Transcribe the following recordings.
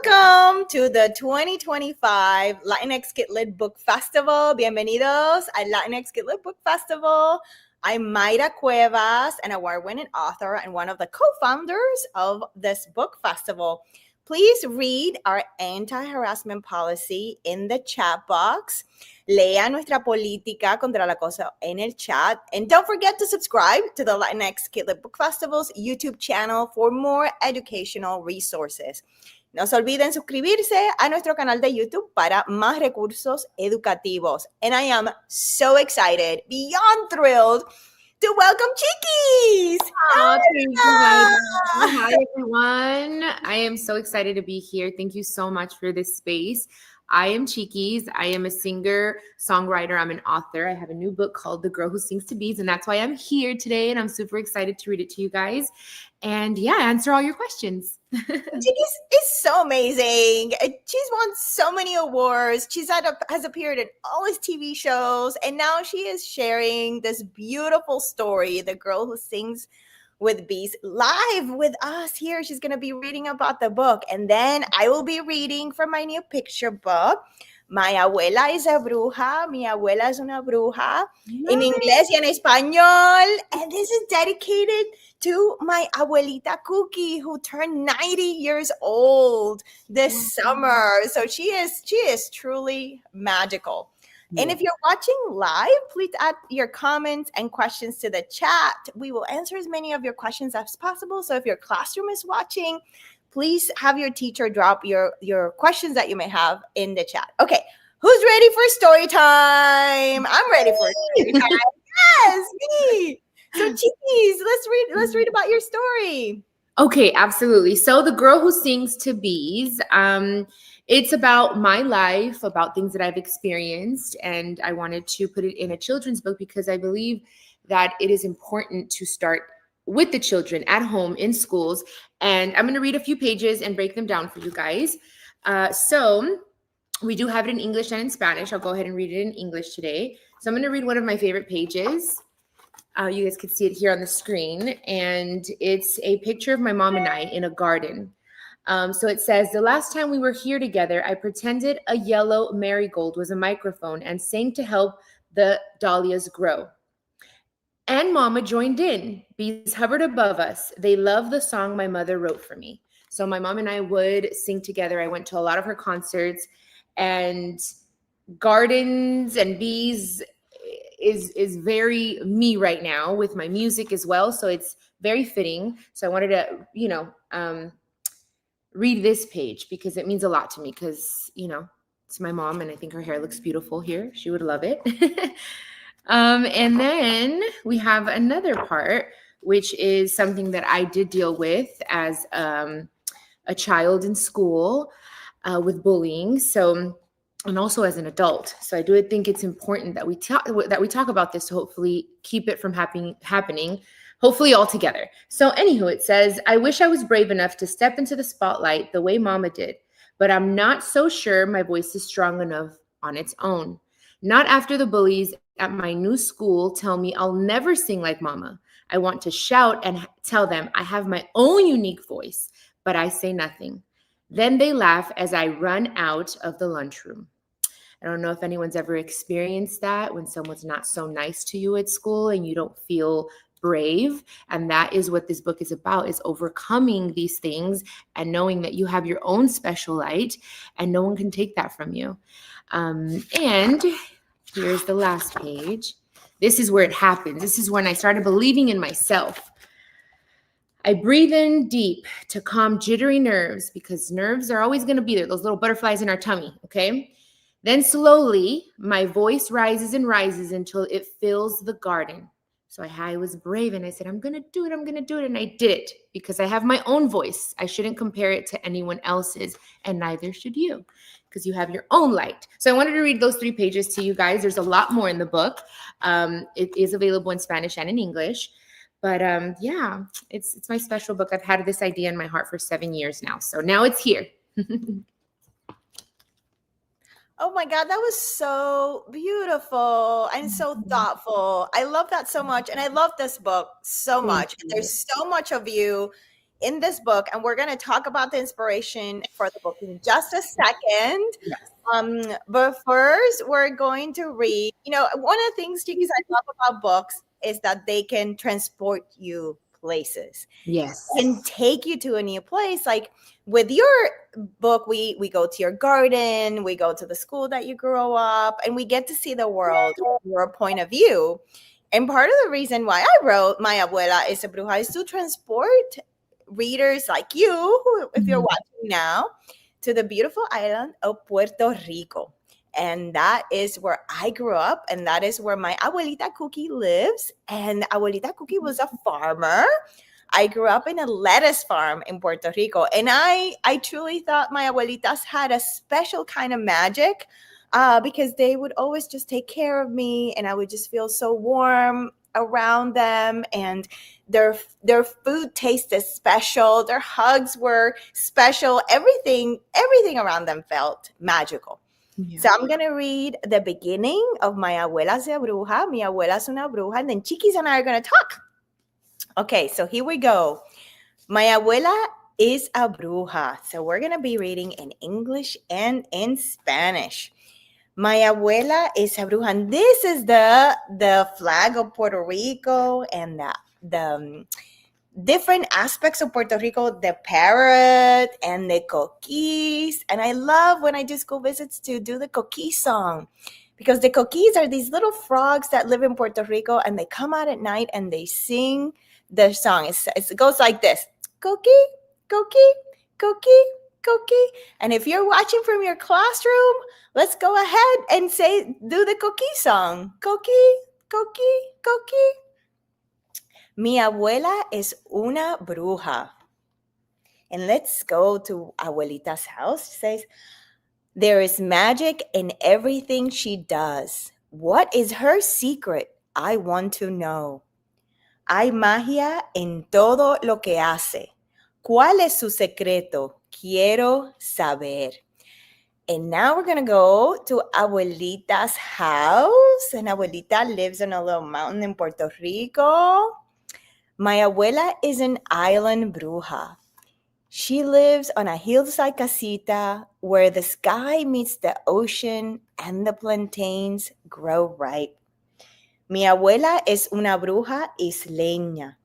Welcome to the 2025 Latinx Kidlit Book Festival. Bienvenidos al Latinx Kidlit Book Festival. I'm Mayra Cuevas, an award-winning author and one of the co-founders of this book festival. Please read our anti-harassment policy in the chat box. Lea nuestra política contra el acoso en el chat. And don't forget to subscribe to the Latinx Kidlit Book Festival's YouTube channel for more educational resources. No se olviden suscribirse a nuestro canal de YouTube para más recursos educativos. And I am so excited, beyond thrilled, to welcome Chiquis. Oh, thank you, Mayra. Hi, everyone. I am so excited to be here. Thank you so much for this space. I am Chiquis. I am a singer, songwriter. I'm an author. I have a new book called The Girl Who Sings to Bees, and that's why I'm here today, and I'm super excited to read it to you guys. And yeah, answer all your questions. Chiquis is so amazing. She's won so many awards. Has appeared in all his TV shows, and now she is sharing this beautiful story, The Girl Who Sings with Bees, live with us here. She's going to be reading about the book, and then I will be reading from my new picture book, My Abuela Is a Bruja. Mi abuela es una bruja. En inglés y en español. And this is dedicated to my abuelita Cookie, who turned 90 years old this summer. So she is truly magical. And if you're watching live, please add your comments and questions to the chat. We will answer as many of your questions as possible. So if your classroom is watching, please have your teacher drop your questions that you may have in the chat. Okay, who's ready for story time? I'm ready for story time. Yes, me. So Chiquis, let's read about your story. Okay, absolutely. So The Girl Who Sings to Bees, it's about my life, about things that I've experienced, and I wanted to put it in a children's book because I believe that it is important to start with the children at home in schools. And I'm going to read a few pages and break them down for you guys. So we do have it in English and in Spanish. I'll go ahead and read it in English today. So I'm going to read one of my favorite pages. You guys can see it here on the screen, and it's a picture of my mom and I in a garden. So it says, the last time we were here together, I pretended a yellow marigold was a microphone and sang to help the dahlias grow. And Mama joined in. Bees hovered above us. They loved the song my mother wrote for me. So my mom and I would sing together. I went to a lot of her concerts, and gardens and bees is very me right now with my music as well. So it's very fitting. So I wanted to, read this page because it means a lot to me because, it's my mom and I think her hair looks beautiful here. She would love it. And then we have another part, which is something that I did deal with as a child in school with bullying. So, and also as an adult. So I do think it's important that we talk about this to hopefully keep it from happening, hopefully all together. So anywho, it says, I wish I was brave enough to step into the spotlight the way Mama did, but I'm not so sure my voice is strong enough on its own. Not after the bullies at my new school tell me I'll never sing like Mama. I want to shout and tell them I have my own unique voice, but I say nothing. Then they laugh as I run out of the lunchroom. I don't know if anyone's ever experienced that when someone's not so nice to you at school and you don't feel brave. And that is what this book is about, is overcoming these things and knowing that you have your own special light and no one can take that from you. And here's the last page. This is where it happens. This is when I started believing in myself. I breathe in deep to calm jittery nerves because nerves are always going to be there, those little butterflies in our tummy, okay? Then slowly, my voice rises and rises until it fills the garden. So I was brave and I said, I'm going to do it. And I did it because I have my own voice. I shouldn't compare it to anyone else's, and neither should you because you have your own light. So I wanted to read those 3 pages to you guys. There's a lot more in the book. It is available in Spanish and in English. But yeah, it's my special book. I've had this idea in my heart for 7 years now. So now it's here. Oh my God, that was so beautiful and so thoughtful. I love that so much. And I love this book so much. There's so much of you in this book, and we're going to talk about the inspiration for the book in just a second. Yes. But first, we're going to read. One of the things, Chiquis, I love about books is that they can transport you places, Yes. can take you to a new place. Like with your book, we go to your garden, we go to the school that you grew up, and we get to see the world from your point of view. And part of the reason why I wrote My Abuela Is a Bruja is to transport readers like you, who, if you're watching now, to the beautiful island of Puerto Rico. And that is where I grew up, and that is where my abuelita Cookie lives. And abuelita Cookie was a farmer. I grew up in a lettuce farm in Puerto Rico, and I truly thought my abuelitas had a special kind of magic, because they would always just take care of me, and I would just feel so warm around them, and their food tasted special, their hugs were special, everything around them felt magical. Yeah. So I'm gonna read the beginning of My Abuela Es una Bruja, Mi Abuela Es una Bruja, and then Chiquis and I are gonna talk. Okay, so here we go. My Abuela is a Bruja. So we're gonna be reading in English and in Spanish. My Abuela is a Bruja. And this is the flag of Puerto Rico, and the different aspects of Puerto Rico, the parrot and the coquis. And I love when I do school visits to do the coquis song, because the coquis are these little frogs that live in Puerto Rico, and they come out at night and they sing their song. It goes like this: coqui, coqui, coqui, coqui. And if you're watching from your classroom, let's go ahead and do the coquis song. Coqui, coqui, coqui. Mi abuela es una bruja. And let's go to Abuelita's house. She says, there is magic in everything she does. What is her secret? I want to know. Hay magia en todo lo que hace. ¿Cuál es su secreto? Quiero saber. And now we're going to go to Abuelita's house. And Abuelita lives on a little mountain in Puerto Rico. My abuela is an island bruja. She lives on a hillside casita where the sky meets the ocean and the plantains grow ripe. Mi abuela es una bruja isleña.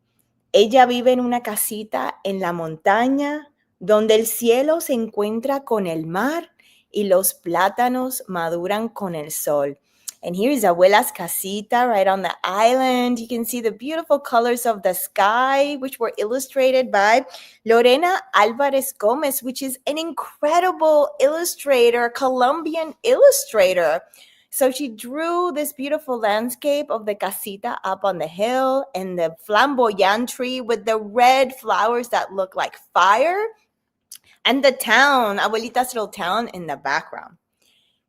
Ella vive en una casita en la montaña donde el cielo se encuentra con el mar y los plátanos maduran con el sol. And here's Abuela's casita right on the island. You can see the beautiful colors of the sky, which were illustrated by Lorena Alvarez Gomez, which is an incredible illustrator, Colombian illustrator. So she drew this beautiful landscape of the casita up on the hill, and the flamboyant tree with the red flowers that look like fire, and the town, Abuelita's little town in the background.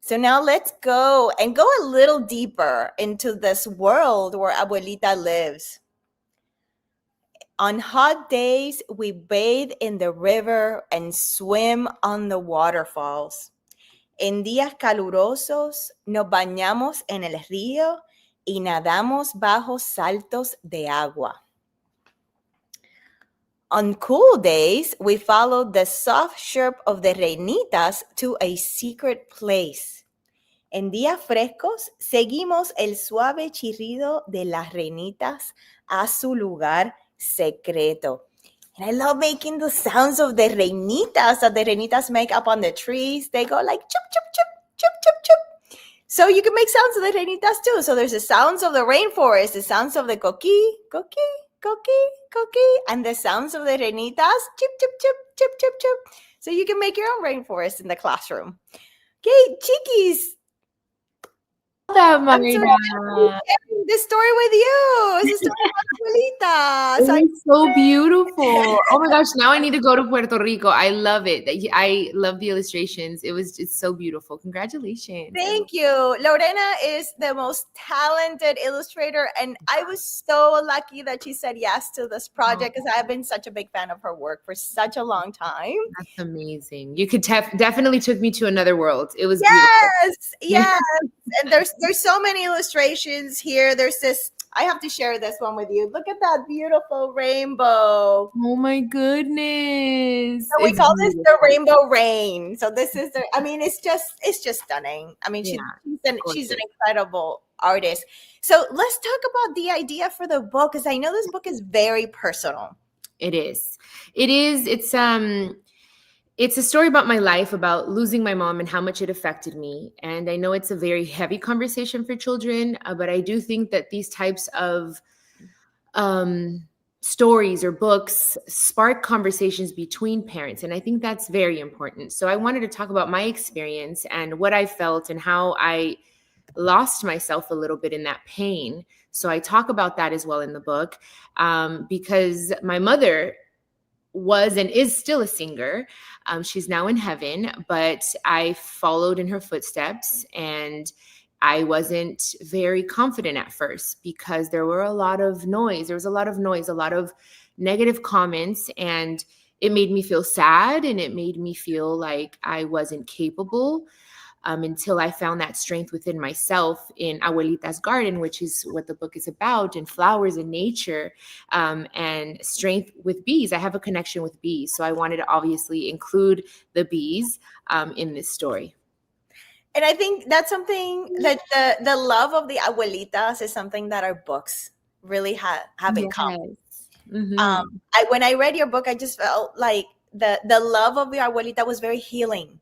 So now let's go a little deeper into this world where Abuelita lives. On hot days, we bathe in the river and swim on the waterfalls. En días calurosos, nos bañamos en el río y nadamos bajo saltos de agua. On cool days, we follow the soft chirp of the reinitas to a secret place. En días frescos, seguimos el suave chirrido de las reinitas a su lugar secreto. And I love making the sounds of the reinitas that the reinitas make up on the trees. They go like chup, chup, chup, chup, chup, chup. So you can make sounds of the reinitas too. So there's the sounds of the rainforest, the sounds of the coqui, coqui, coqui, coqui, and the sounds of the reinitas, chip, chip, chip, chip, chip, chip. So you can make your own rainforest in the classroom. Okay, Chiquis. That, I'm so sharing this story with you. It's a story about Abuelita. So it's so beautiful. Oh my gosh, now I need to go to Puerto Rico. I love it. I love the illustrations. It's so beautiful. Congratulations. Thank you. Lorena is the most talented illustrator, and I was so lucky that she said yes to this project because I've been such a big fan of her work for such a long time. That's amazing. You could definitely took me to another world. It was yes, beautiful. yes. And there's so many illustrations here. There's this I have to share this one with you. Look at that beautiful rainbow. Oh my goodness. So we It's call this the beautiful. rainbow rain. So this is the, I mean, it's just stunning. I mean, Yeah, she's an gorgeous. incredible artist. So let's talk about the idea for the book, because I know this book is very personal. It is. It is. It's a story about my life, about losing my mom and how much it affected me. And I know it's a very heavy conversation for children, but I do think that these types of um, stories or books spark conversations between parents. And I think that's very important. So I wanted to talk about my experience and what I felt and how I lost myself a little bit in that pain. So I talk about that as well in the book, because my mother was and is still a singer. She's now in heaven, but I followed in her footsteps, and I wasn't very confident at first because there were a lot of noise. There was a lot of noise, a lot of negative comments, and it made me feel sad and it made me feel like I wasn't capable, until I found that strength within myself in Abuelita's Garden, which is what the book is about, and flowers and nature, and strength with bees. I have a connection with bees. So I wanted to obviously include the bees in this story. And I think that's something that the love of the abuelitas is something that our books really have in common. Yes. Mm-hmm. When I read your book, I just felt like the love of the abuelita was very healing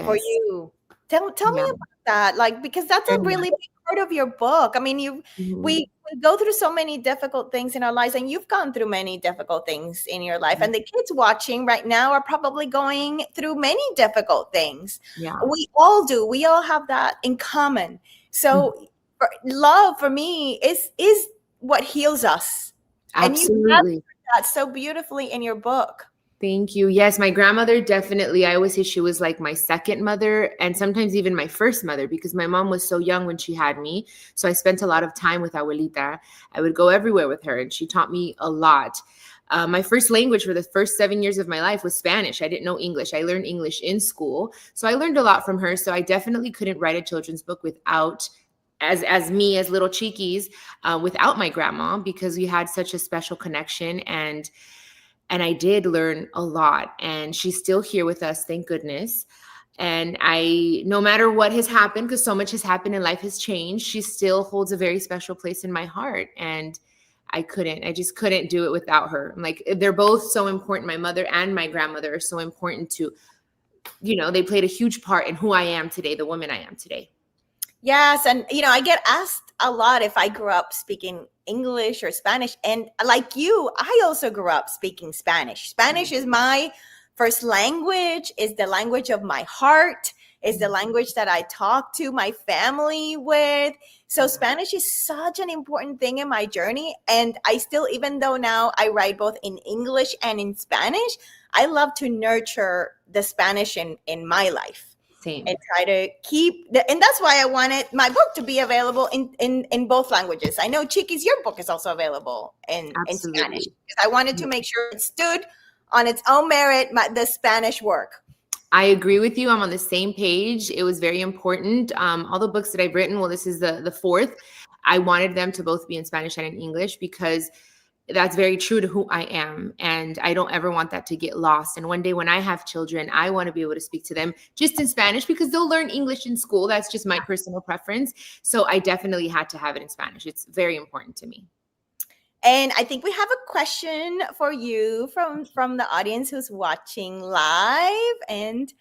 for Yes. you. Tell me Yeah. about that, like, because that's a Very really much. big part of your book. I mean, Mhm. we go through so many difficult things in our lives, and you've gone through many difficult things in your life, and the kids watching right now are probably going through many difficult things. Yeah. We all do. We all have that in common. Mhm. So love for me is what heals us, and you have Absolutely. that so beautifully in your book. Thank you. Yes, my grandmother definitely, I always say she was like my second mother and sometimes even my first mother because my mom was so young when she had me. So I spent a lot of time with Abuelita. I would go everywhere with her and she taught me a lot. My first language for the first 7 years of my life was Spanish. I didn't know English. I learned English in school. So I learned a lot from her. So I definitely couldn't write a children's book without as me as little Chiquis, without my grandma because we had such a special connection and I did learn a lot. And she's still here with us, thank goodness. And I, no matter what has happened, because so much has happened and life has changed, she still holds a very special place in my heart. And I just couldn't do it without her. Like, they're both so important. My mother and my grandmother are so important to, they played a huge part in who I am today, the woman I am today. Yes, and I get asked a lot if I grew up speaking English or Spanish, and like you, I also grew up speaking Spanish. Spanish is my first language, is the language of my heart, is the language that I talk to my family with. So Spanish is such an important thing in my journey, and I still, even though now I write both in English and in Spanish, I love to nurture the Spanish in my life Same. and try to keep and that's why I wanted my book to be available in both languages. I know, Chiquis, your book is also available in Spanish, Absolutely. because I wanted to make sure it stood on its own merit, the Spanish work. I agree with you. I'm on the same page. It was very important. All the books that I've written, well, this is the fourth. I wanted them to both be in Spanish and in English because that's very true to who I am. And I don't ever want that to get lost. And one day when I have children, I want to be able to speak to them just in Spanish because they'll learn English in school. That's just my personal preference. So I definitely had to have it in Spanish. It's very important to me. And I think we have a question for you from the audience who's watching live. And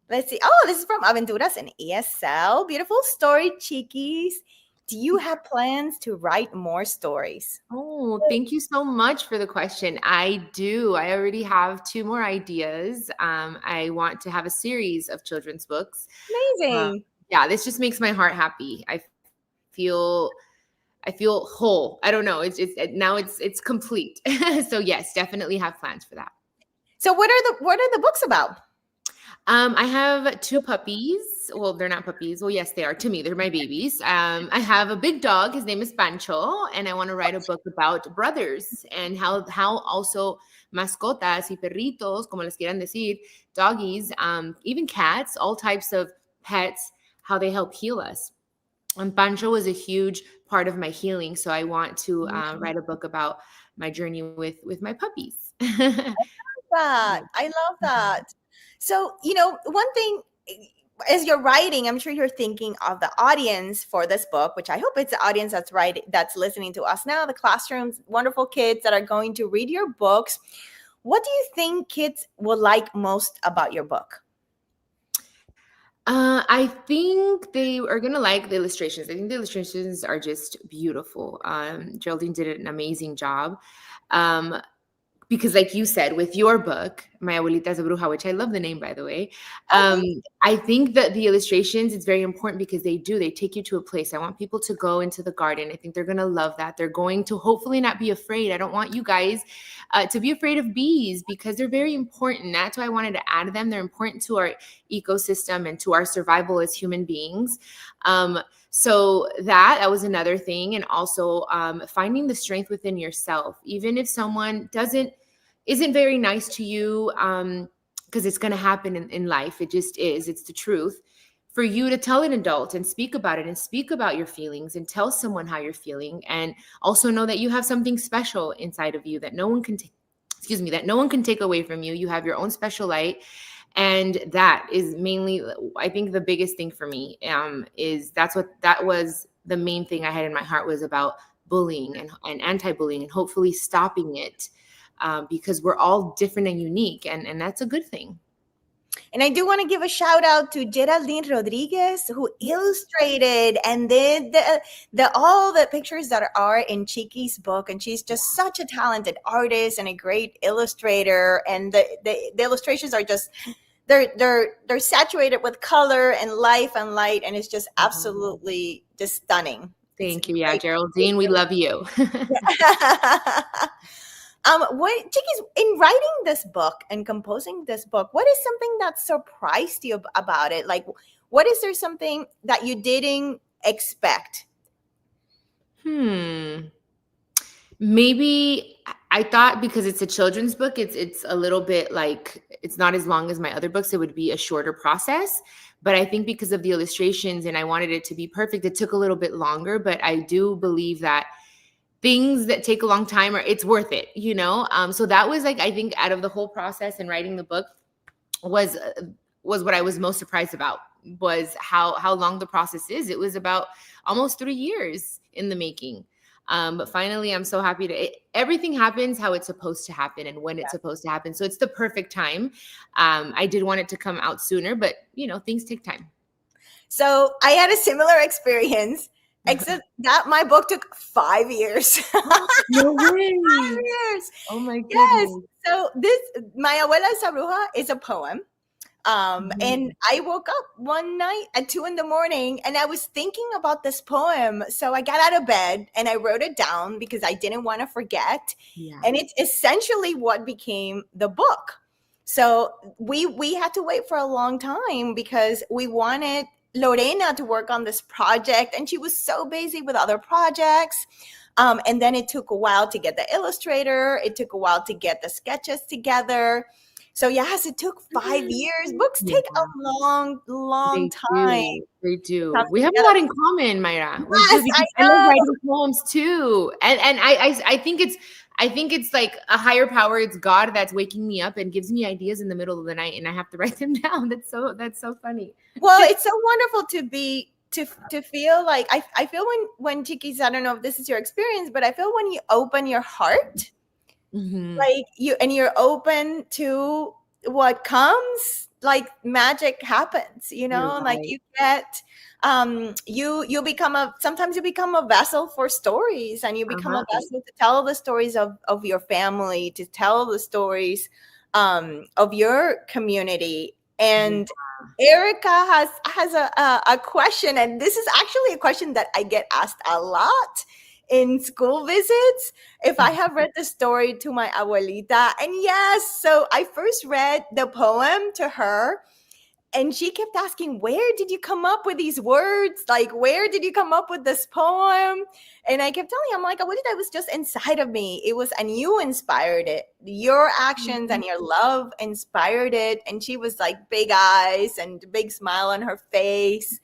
let's see. Oh, this is from Aventuras and ESL. Beautiful story, Chiquis. Do you have plans to write more stories? Oh, thank you so much for the question. I do. I already have two more ideas. I want to have a series of children's books. Uh, Amazing. yeah, this just makes my heart happy. Feel I feel whole. I don't know. Now it's complete. So yes, definitely have plans for that. So what are the books about? I have two puppies. Well, they're not puppies. Well, yes, they are to me. They're my babies. I have a big dog. His name is Pancho, and I want to write a book about brothers and how also mascotas y perritos, como les quieran decir, doggies, even cats, all types of pets, how they help heal us. And Pancho was a huge part of my healing. So I want to write a book about my journey with my puppies. That. I love that. So, you know, one thing as you're writing, I'm sure you're thinking of the audience for this book, which I hope it's the audience that's listening to us now, the classrooms, wonderful kids that are going to read your books. What do you think kids will like most about your book? I think they are gonna like the illustrations. I think the illustrations are just beautiful. Geraldine did an amazing job. Um, because like you said with your book, My Abuela Is, which I love the name, by the way. Oh, thank I think that the illustrations, it's very important because they take you to a place. I want people to go into the garden. I think they're going to love that. They're going to hopefully not be afraid. I don't want you guys to be afraid of bees because they're very important. That's why I wanted to add them. They're important to our ecosystem and to our survival as human beings. So that was another thing. And also finding the strength within yourself, even if someone isn't very nice to you, because it's going to happen in life. It just is. It's the truth. For you to tell an adult and speak about it and speak about your feelings and tell someone how you're feeling, and also know that you have something special inside of you that no one can that no one can take away from you. You have your own special light. And that is mainly, I think, the biggest thing for me, is that was the main thing I had in my heart, was about bullying and anti-bullying and hopefully stopping it, because we're all different and unique, and that's a good thing. And I do want to give a shout out to Geraldine Rodriguez, who illustrated and did the all the pictures that are in Chiquis' book. And she's just such a talented artist and a great illustrator. And the illustrations are just they're saturated with color and life and light, and it's just absolutely just stunning. Thank you. Yeah, Geraldine, we love you. What, Chiquis, in writing this book and composing this book, what is something that surprised you about it? Like, what is there something that you didn't expect? Maybe I thought because it's a children's book, it's a little bit like, it's not as long as my other books. It would be a shorter process. But I think because of the illustrations and I wanted it to be perfect, it took a little bit longer. But I do believe that things that take a long time it's worth it, you know? So that was like, I think out of the whole process and writing the book was what I was most surprised about, was how long the process is. It was about almost 3 years in the making. But finally, I'm so happy everything happens how it's supposed to happen and when it's supposed to happen. So it's the perfect time. I did want it to come out sooner, but you know, things take time. So I had a similar experience, except that my book took 5 years. No way. 5 years. Oh my goodness. Yes. So this, My Abuela Is, is a poem. And I woke up one night at 2 a.m. and I was thinking about this poem. So I got out of bed and I wrote it down because I didn't want to forget. Yeah. And it's essentially what became the book. So we had to wait for a long time because we wanted Lorena to work on this project, and she was so busy with other projects. And then it took a while to get the illustrator. It took a while to get the sketches together. So yes, it took 5 years. Books take a long time. They do. We have a lot in common, Mayra. We do, because I love writing poems too. And I think it's like a higher power. It's God that's waking me up and gives me ideas in the middle of the night, and I have to write them down. That's so funny. Well, it's so wonderful to feel like I feel when Chiquis, I don't know if this is your experience, but I feel when you open your heart, like you're open to what comes, like magic happens, you know. Right. Like you get you become sometimes you become a vessel for stories, and you become a vessel to tell the stories of your family, to tell the stories of your community. And Erica has a question, and this is actually a question that I get asked a lot in school visits, if I have read the story to my abuelita. And yes, so I first read the poem to her, and she kept asking, where did you come up with these words? Like, where did you come up with this poem? And I kept telling her, I'm like, abuelita, it was just inside of me. It was, and you inspired it. Your actions and your love inspired it. And she was like, big eyes and big smile on her face.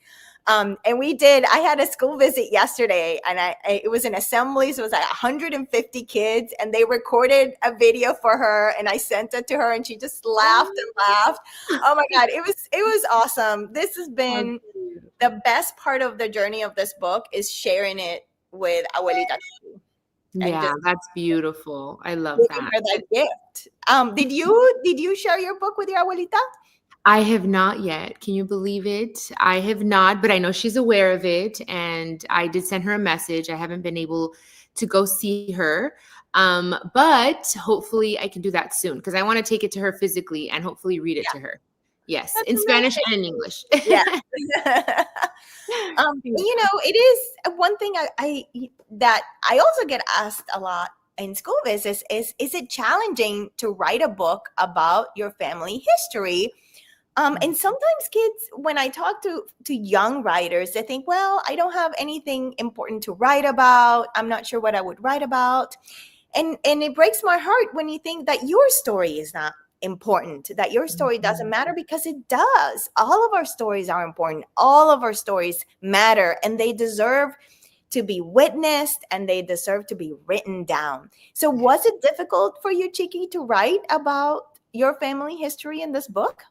And I had a school visit yesterday, and it was an assembly. So it was like 150 kids, and they recorded a video for her, and I sent it to her, and she just laughed and laughed. Oh my God. It was awesome. This has been the best part of the journey of this book, is sharing it with Abuelita and Yeah, just that's beautiful. I love giving that. her that gift. Did you share your book with your abuelita? I have not yet. Can you believe it? I have not, but I know she's aware of it. And I did send her a message. I haven't been able to go see her. But hopefully I can do that soon because I want to take it to her physically and hopefully read it Yeah, to her. Yes, that's in Spanish amazing. and in English. Yeah. It is one thing that I also get asked a lot in school visits is it challenging to write a book about your family history? And sometimes kids, when I talk to young writers, they think, well, I don't have anything important to write about. I'm not sure what I would write about. And it breaks my heart when you think that your story is not important, that your story doesn't matter, because it does. All of our stories are important. All of our stories matter, and they deserve to be witnessed, and they deserve to be written down. So was it difficult for you, Chiqui, to write about your family history in this book?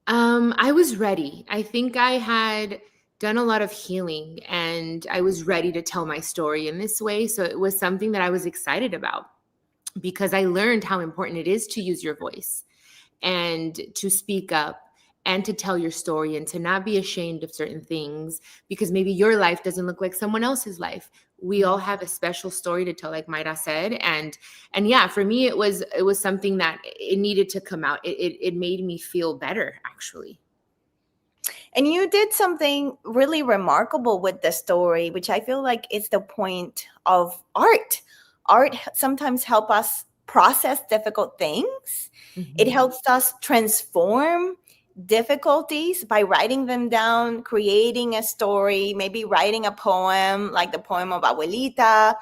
I was ready. I think I had done a lot of healing and I was ready to tell my story in this way. So it was something that I was excited about because I learned how important it is to use your voice and to speak up and to tell your story and to not be ashamed of certain things because maybe your life doesn't look like someone else's life. We all have a special story to tell, like Mayra said. And yeah, for me it was something that it needed to come out. It made me feel better, actually. And you did something really remarkable with the story, which I feel like is the point of art. Art sometimes help us process difficult things. It Mhm. helps us transform difficulties by writing them down, creating a story, maybe writing a poem like the poem of Abuelita.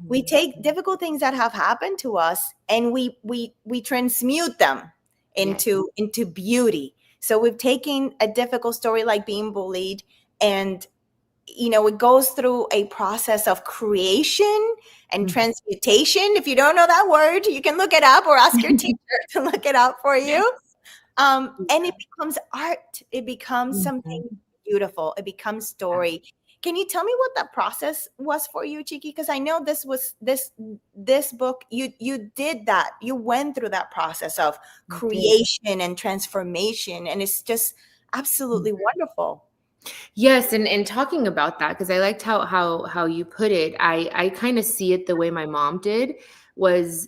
We Mhm. take difficult things that have happened to us, and we transmute them Yes. into beauty. So we've taken a difficult story like being bullied, and it goes through a process of creation and Mhm. transmutation. If you don't know that word, you can look it up or ask your teacher to look it up for you. And it becomes art. It becomes Mhm. something beautiful. It becomes story. Can you tell me what that process was for you, Chiki? Because I know this book, you did that. You went through that process of I did. creation and transformation, and it's just absolutely wonderful. Yes, and talking about that, because I liked how you put it. I kind of see it the way my mom did, was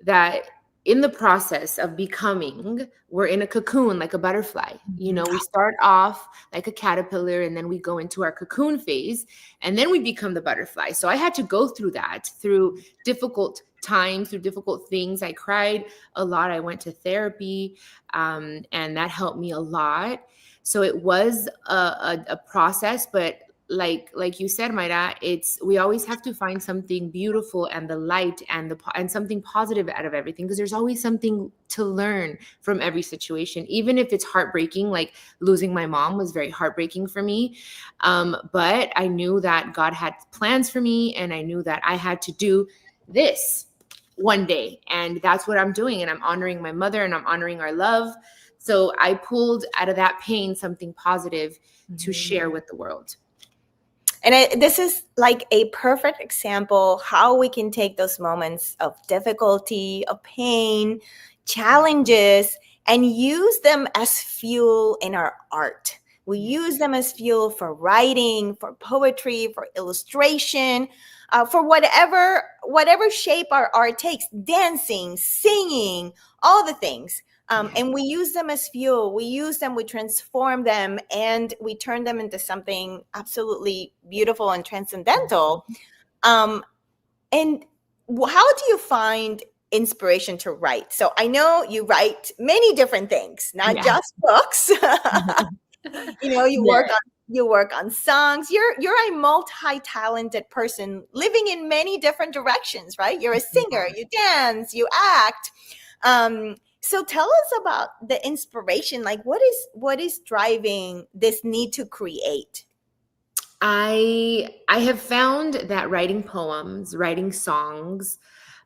that in the process of becoming, we're in a cocoon like a butterfly. You Mhm. know, we start off like a caterpillar and then we go into our cocoon phase and then we become the butterfly. So I had to go through that, through difficult times, through difficult things. I cried a lot. I went to therapy, and that helped me a lot. So it was a process, but like you said, Mayra, it's we always have to find something beautiful and the light and and something positive out of everything because there's always something to learn from every situation, even if it's heartbreaking. Like losing my mom was very heartbreaking for me, but I knew that God had plans for me, and I knew that I had to do this one day, and that's what I'm doing. And I'm honoring my mother, and I'm honoring our love. So I pulled out of that pain something positive to Mhm. share with the world. And this is like a perfect example how we can take those moments of difficulty, of pain, challenges, and use them as fuel in our art. We Yeah. use them as fuel for writing, for poetry, for illustration, for whatever shape our art takes, dancing, singing, all the things. And we use them as fuel. We use them, we transform them, and we turn them into something absolutely beautiful and transcendental. Um, and how do you find inspiration to write? So I know you write many different things, not Yeah. just books. You Yeah. work on songs. You're a multi-talented person living in many different directions, right? You're a singer, you dance, you act. So tell us about the inspiration. Like what is driving this need to create? I have found that writing poems, writing songs,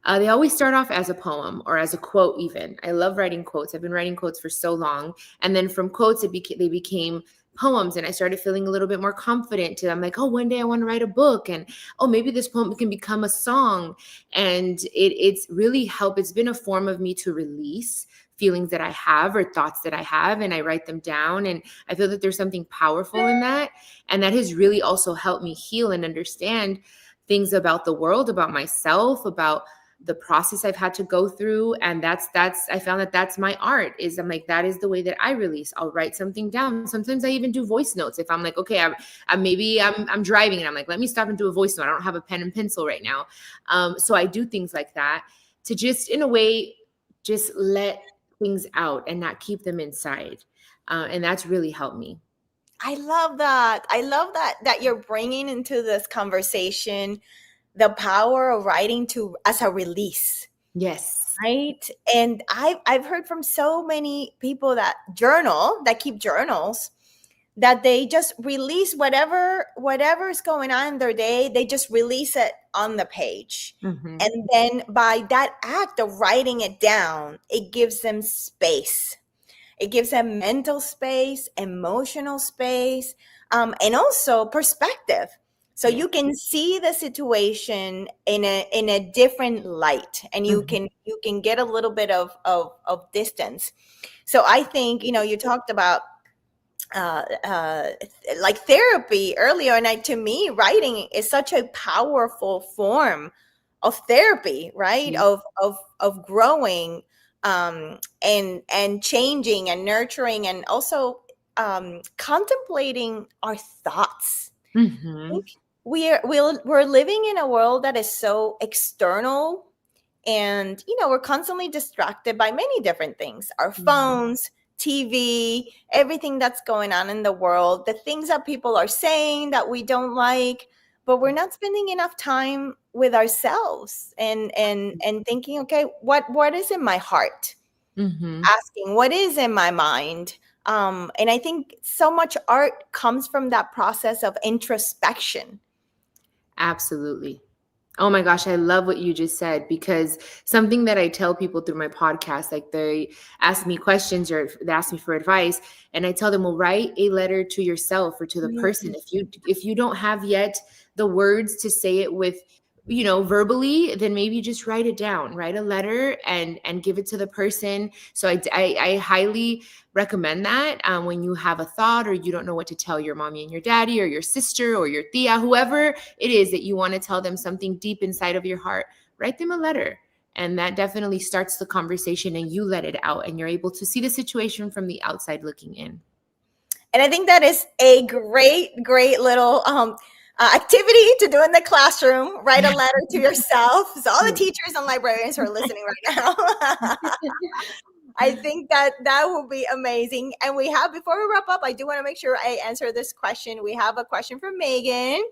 they always start off as a poem or as a quote. Even I love writing quotes. I've been writing quotes for so long, and then from quotes, they became poems, and I started feeling a little bit more confident. I'm like, oh, one day I want to write a book, and oh, maybe this poem can become a song, and it's really helped. It's been a form of me to release feelings that I have or thoughts that I have, and I write them down, and I feel that there's something powerful in that, and that has really also helped me heal and understand things about the world, about myself, about the process I've had to go through. And that's I found that that's my art. Is I'm like, that is the way that I release. I'll write something down. Sometimes I even do voice notes. If I'm like, okay, I'm driving and I'm like, let me stop and do a voice note. I don't have a pen and pencil right now. So I do things like that to just, in a way, just let things out and not keep them inside. And that's really helped me. I love that. I love that you're bringing into this conversation the power of writing to as a release, Yes. right? And I've heard from so many people that keep journals, that they just release whatever is going on in their day. They just release it on the page. Mm-hmm. And then by that act of writing it down, it gives them space. It gives them mental space, emotional space, and also perspective. So Yeah. you can see the situation in a different light, and you Mm-hmm. can get a little bit of distance. So I think, you talked about like therapy earlier, and to me, writing is such a powerful form of therapy, right? Of growing, and changing and nurturing, and also contemplating our thoughts. I Mm-hmm. think we're living in a world that is so external, and we're constantly distracted by many different things: our phones, TV, everything that's going on in the world, the things that people are saying that we don't like, but we're not spending enough time with ourselves, and thinking, okay, what is in my heart, Mm-hmm. asking what is in my mind. And I think so much art comes from that process of introspection. Absolutely. Oh my gosh, I love what you just said, because something that I tell people through my podcast, like they ask me questions or they ask me for advice, and I tell them, well, write a letter to yourself or to the person. If you don't have yet the words to say it with, verbally, then maybe just write it down, write a letter and give it to the person. So I highly recommend that when you have a thought or you don't know what to tell your mommy and your daddy or your sister or your tia, whoever it is that you want to tell them something deep inside of your heart, write them a letter. And that definitely starts the conversation, and you let it out and you're able to see the situation from the outside looking in. And I think that is a great little activity to do in the classroom. Write a letter to yourself. So all the teachers and librarians who are listening right now, I think that would be amazing. And we have, before we wrap up, I do want to make sure I answer this question. We have a question from Megan.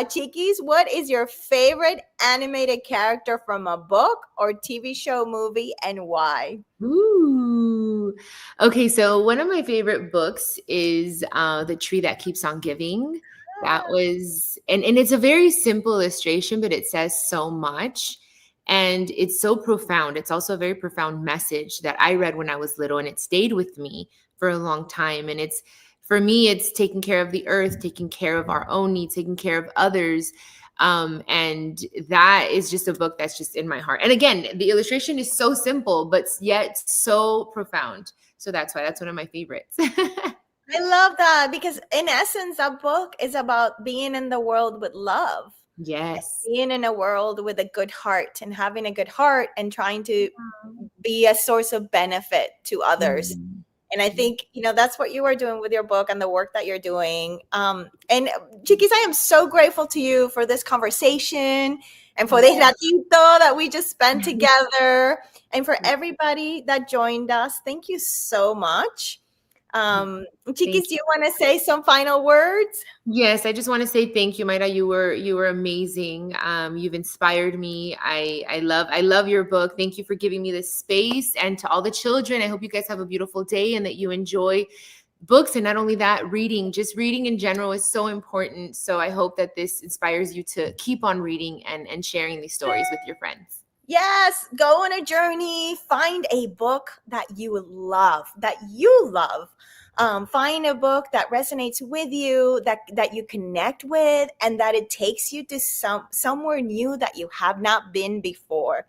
Chiquis, what is your favorite animated character from a book or TV show, movie, and why? Ooh. Okay, so one of my favorite books is The Tree That Keeps on Giving. That was, and it's a very simple illustration, but it says so much. And it's so profound. It's also a very profound message that I read when I was little, and it stayed with me for a long time. And it's, for me, it's taking care of the earth, taking care of our own needs, taking care of others. And that is just a book that's just in my heart. And again, the illustration is so simple, but yet so profound. So that's one of my favorites. I love that, because in essence, that book is about being in the world with love, Yes. being in a world with a good heart, and having a good heart, and trying to be a source of benefit to others. Mhm. And I think, that's what you are doing with your book and the work that you're doing. And Chiquis, I am so grateful to you for this conversation, and for the ratito that we just spent together, and for everybody that joined us. Thank you so much. Chiquis, do you want to say some final words? Yes, I just want to say thank you, Mayra. You were amazing. You've inspired me. I love your book. Thank you for giving me this space, and to all the children, I hope you guys have a beautiful day and that you enjoy books, and not only that, reading, just reading in general is so important. So I hope that this inspires you to keep on reading and sharing these stories with your friends. Yes, go on a journey, find a book that you love, that you love. Find a book that resonates with you, that you connect with, and that it takes you to somewhere new that you have not been before.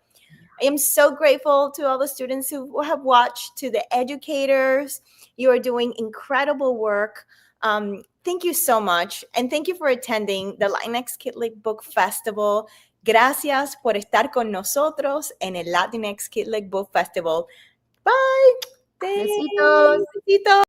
I am so grateful to all the students who have watched, to the educators. You are doing incredible work. Thank you so much. And thank you for attending the Latinx Kidlit Book Festival. Gracias por estar con nosotros en el Latinx Kidlit Book Festival. Bye. Besitos. Thanks. Besitos.